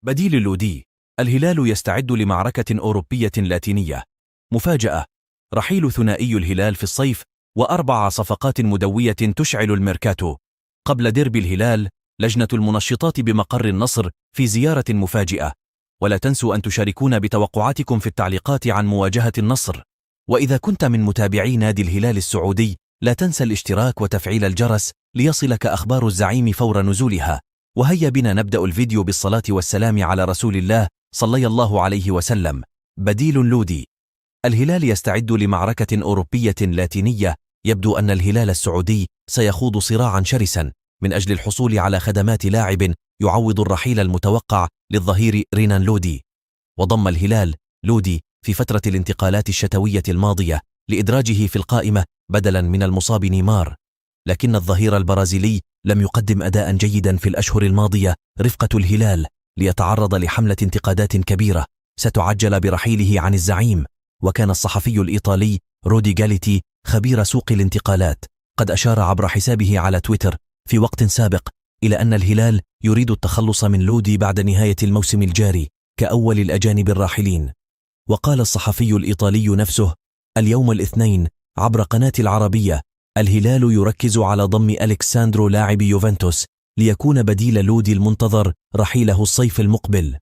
بديل اللودي. الهلال يستعد لمعركة أوروبية لاتينية. مفاجأة: رحيل ثنائي الهلال في الصيف و4 صفقات مدوية تشعل الميركاتو. قبل ديربي الهلال، لجنة المنشطات بمقر النصر في زيارة مفاجئة. ولا تنسوا أن تشاركونا بتوقعاتكم في التعليقات عن مواجهة النصر. وإذا كنت من متابعي نادي الهلال السعودي، لا تنسى الاشتراك وتفعيل الجرس ليصلك أخبار الزعيم فور نزولها. وهيا بنا نبدأ الفيديو بالصلاة والسلام على رسول الله صلى الله عليه وسلم. بديل لودي. الهلال يستعد لمعركة أوروبية لاتينية. يبدو أن الهلال السعودي سيخوض صراعا شرسا من أجل الحصول على خدمات لاعب يعوض الرحيل المتوقع للظهير رينان لودي. وضم الهلال لودي في فترة الانتقالات الشتوية الماضية لإدراجه في القائمة بدلا من المصاب نيمار، لكن الظهير البرازيلي لم يقدم أداء جيدا في الأشهر الماضية رفقة الهلال، ليتعرض لحملة انتقادات كبيرة ستعجل برحيله عن الزعيم. وكان الصحفي الإيطالي رودي غاليتي خبير سوق الانتقالات قد أشار عبر حسابه على تويتر في وقت سابق إلى أن الهلال يريد التخلص من لودي بعد نهاية الموسم الجاري كأول الأجانب الراحلين. وقال الصحفي الإيطالي نفسه اليوم الاثنين عبر قناة العربية: الهلال يركز على ضم ألكساندرو لاعب يوفنتوس ليكون بديل لودي المنتظر رحيله الصيف المقبل.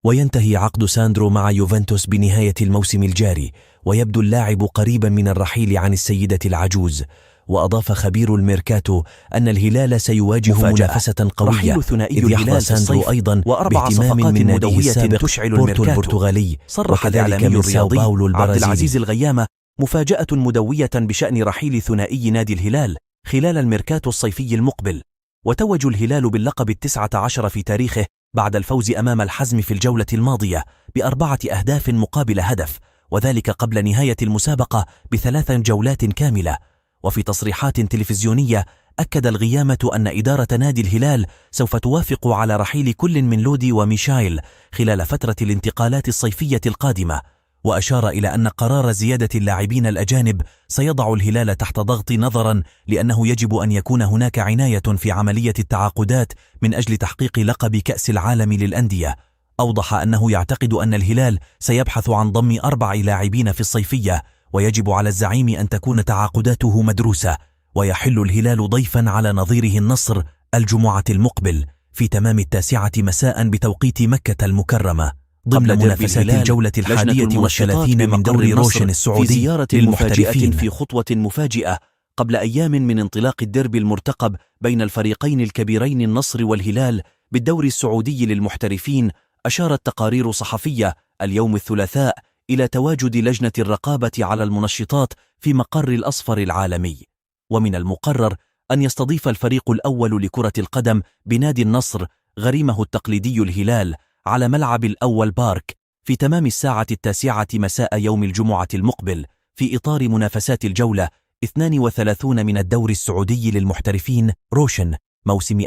وينتهي عقد ساندرو مع يوفنتوس بنهاية الموسم الجاري، ويبدو اللاعب قريبا من الرحيل عن السيدة العجوز. وأضاف خبير الميركاتو أن الهلال سيواجه منافسة قوية إذ يحظى ساندرو أيضا باهتمام من ناديه السابق بورتو البرتغالي. صرح الإعلامي الرياضي عبد العزيز الغيامة مفاجأة مدوية بشأن رحيل ثنائي نادي الهلال خلال الميركاتو الصيفي المقبل. وتوج الهلال باللقب 19 في تاريخه بعد الفوز أمام الحزم في الجولة الماضية ب4 أهداف مقابل هدف، وذلك قبل نهاية المسابقة ب3 جولات كاملة. وفي تصريحات تلفزيونية أكد الغيامة أن إدارة نادي الهلال سوف توافق على رحيل كل من لودي وميشايل خلال فترة الانتقالات الصيفية القادمة. وأشار إلى أن قرار زيادة اللاعبين الأجانب سيضع الهلال تحت ضغط نظرا لأنه يجب أن يكون هناك عناية في عملية التعاقدات من أجل تحقيق لقب كأس العالم للأندية. أوضح أنه يعتقد أن الهلال سيبحث عن ضم 4 لاعبين في الصيفية، ويجب على الزعيم أن تكون تعاقداته مدروسة. ويحل الهلال ضيفا على نظيره النصر الجمعة المقبل في تمام 9 مساء بتوقيت مكة المكرمة ضمن منافسات الجولة 31 من دوري روشن السعودي في زيارة للمحترفين في خطوة مفاجئة قبل أيام من انطلاق الديربي المرتقب بين الفريقين الكبيرين النصر والهلال بالدوري السعودي للمحترفين. أشارت تقارير صحفية اليوم الثلاثاء إلى تواجد لجنة الرقابة على المنشطات في مقر الأصفر العالمي. ومن المقرر أن يستضيف الفريق الأول لكرة القدم بنادي النصر غريمه التقليدي الهلال على ملعب الأول بارك في تمام 9 مساء يوم الجمعة المقبل في إطار منافسات الجولة 32 من الدوري السعودي للمحترفين روشن موسم 2023-2024.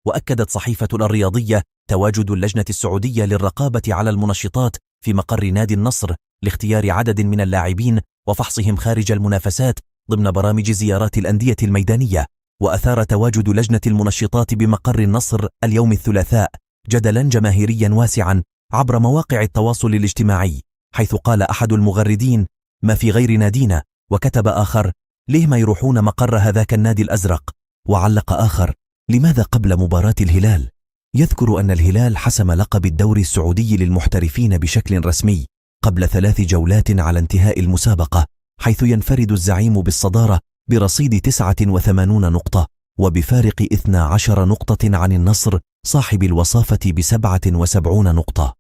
وأكدت صحيفة الرياضية تواجد اللجنة السعودية للرقابة على المنشطات في مقر نادي النصر لاختيار عدد من اللاعبين وفحصهم خارج المنافسات ضمن برامج زيارات الأندية الميدانية. وأثار تواجد لجنة المنشطات بمقر النصر اليوم الثلاثاء جدلا جماهيريا واسعا عبر مواقع التواصل الاجتماعي، حيث قال أحد المغردين: ما في غير نادينا. وكتب آخر: ليه ما يروحون مقر هذاك النادي الأزرق؟ وعلق آخر: لماذا قبل مباراة الهلال؟ يذكر أن الهلال حسم لقب الدوري السعودي للمحترفين بشكل رسمي قبل 3 جولات على انتهاء المسابقة، حيث ينفرد الزعيم بالصدارة برصيد 89 نقطة وبفارق 12 نقطة عن النصر صاحب الوصافة ب77 نقطة.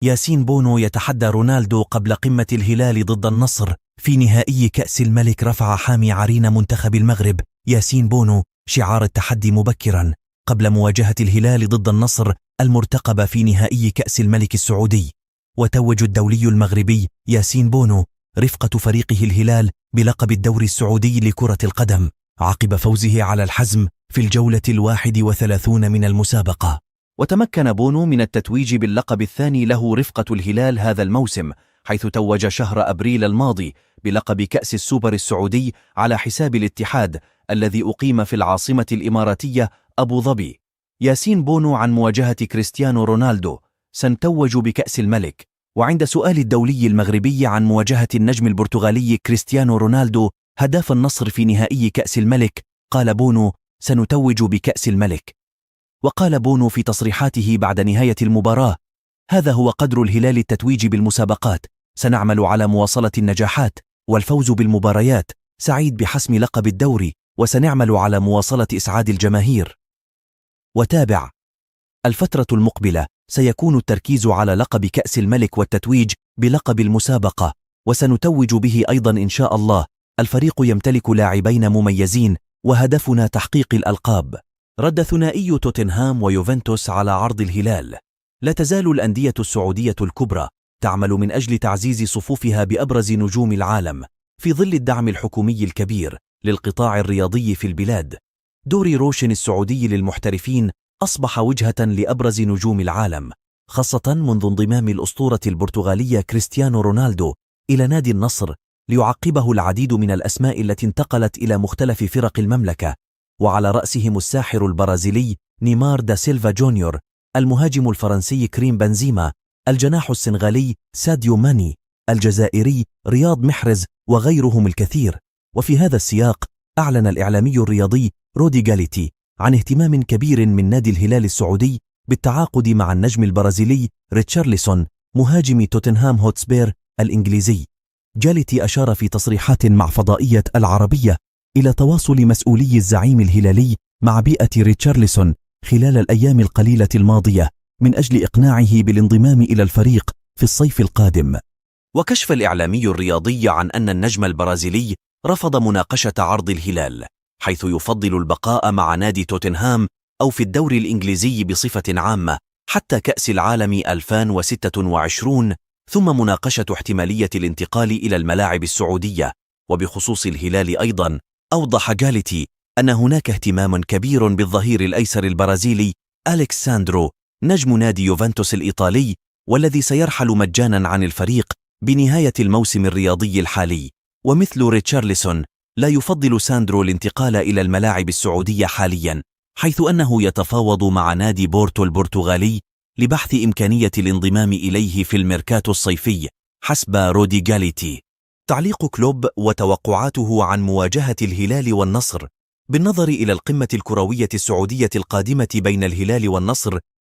ياسين بونو يتحدى رونالدو قبل قمة الهلال ضد النصر في نهائي كأس الملك. رفع حامي عرين منتخب المغرب ياسين بونو شعار التحدي مبكرا قبل مواجهة الهلال ضد النصر المرتقبة في نهائي كأس الملك السعودي. وتوج الدولي المغربي ياسين بونو رفقة فريقه الهلال بلقب الدوري السعودي لكرة القدم عقب فوزه على الحزم في الجولة 31 من المسابقة. وتمكن بونو من التتويج باللقب الثاني له رفقة الهلال هذا الموسم، حيث توج شهر أبريل الماضي بلقب كأس السوبر السعودي على حساب الاتحاد الذي أقيم في العاصمة الإماراتية أبو ظبي. ياسين بونو عن مواجهة كريستيانو رونالدو: سنتوج بكأس الملك. وعند سؤال الدولي المغربي عن مواجهة النجم البرتغالي كريستيانو رونالدو هداف النصر في نهائي كأس الملك، قال بونو: سنتوج بكأس الملك. وقال بونو في تصريحاته بعد نهاية المباراة: هذا هو قدر الهلال التتويج بالمسابقات، سنعمل على مواصلة النجاحات والفوز بالمباريات، سعيد بحسم لقب الدوري، وسنعمل على مواصلة إسعاد الجماهير. وتابع: الفترة المقبلة سيكون التركيز على لقب كأس الملك والتتويج بلقب المسابقة، وسنتوج به أيضا إن شاء الله. الفريق يمتلك لاعبين مميزين وهدفنا تحقيق الألقاب. رد ثنائي توتنهام ويوفنتوس على عرض الهلال. لا تزال الأندية السعودية الكبرى تعمل من أجل تعزيز صفوفها بأبرز نجوم العالم في ظل الدعم الحكومي الكبير للقطاع الرياضي في البلاد. دوري روشن السعودي للمحترفين أصبح وجهة لأبرز نجوم العالم، خاصة منذ انضمام الأسطورة البرتغالية كريستيانو رونالدو إلى نادي النصر، ليعقبه العديد من الأسماء التي انتقلت إلى مختلف فرق المملكة، وعلى رأسهم الساحر البرازيلي نيمار دا سيلفا جونيور، المهاجم الفرنسي كريم بنزيما، الجناح السنغالي ساديو ماني، الجزائري رياض محرز، وغيرهم الكثير. وفي هذا السياق أعلن الإعلامي الرياضي رودي غاليتي عن اهتمام كبير من نادي الهلال السعودي بالتعاقد مع النجم البرازيلي ريتشارلسون مهاجم توتنهام هوتسبير الإنجليزي. غاليتي أشار في تصريحات مع فضائية العربية إلى تواصل مسؤولي الزعيم الهلالي مع بيئة ريتشارلسون خلال الأيام القليلة الماضية من أجل إقناعه بالانضمام إلى الفريق في الصيف القادم. وكشف الإعلامي الرياضي عن أن النجم البرازيلي رفض مناقشة عرض الهلال، حيث يفضل البقاء مع نادي توتنهام أو في الدوري الإنجليزي بصفة عامة حتى كأس العالم 2026، ثم مناقشة احتمالية الانتقال إلى الملاعب السعودية. وبخصوص الهلال أيضا أوضح غاليتي أن هناك اهتمام كبير بالظهير الأيسر البرازيلي أليكس ساندرو نجم نادي يوفنتوس الإيطالي، والذي سيرحل مجانا عن الفريق بنهاية الموسم الرياضي الحالي. ومثل ريتشارلسون لا يفضل ساندرو الانتقال إلى الملاعب السعودية حاليا، حيث أنه يتفاوض مع نادي بورتو البرتغالي لبحث إمكانية الانضمام إليه في الميركاتو الصيفي حسب رودي غاليتي. تعليق كلوب وتوقعاته عن مواجهة الهلال والنصر. بالنظر إلى القمة الكروية السعودية القادمة بين الهلال والنصر،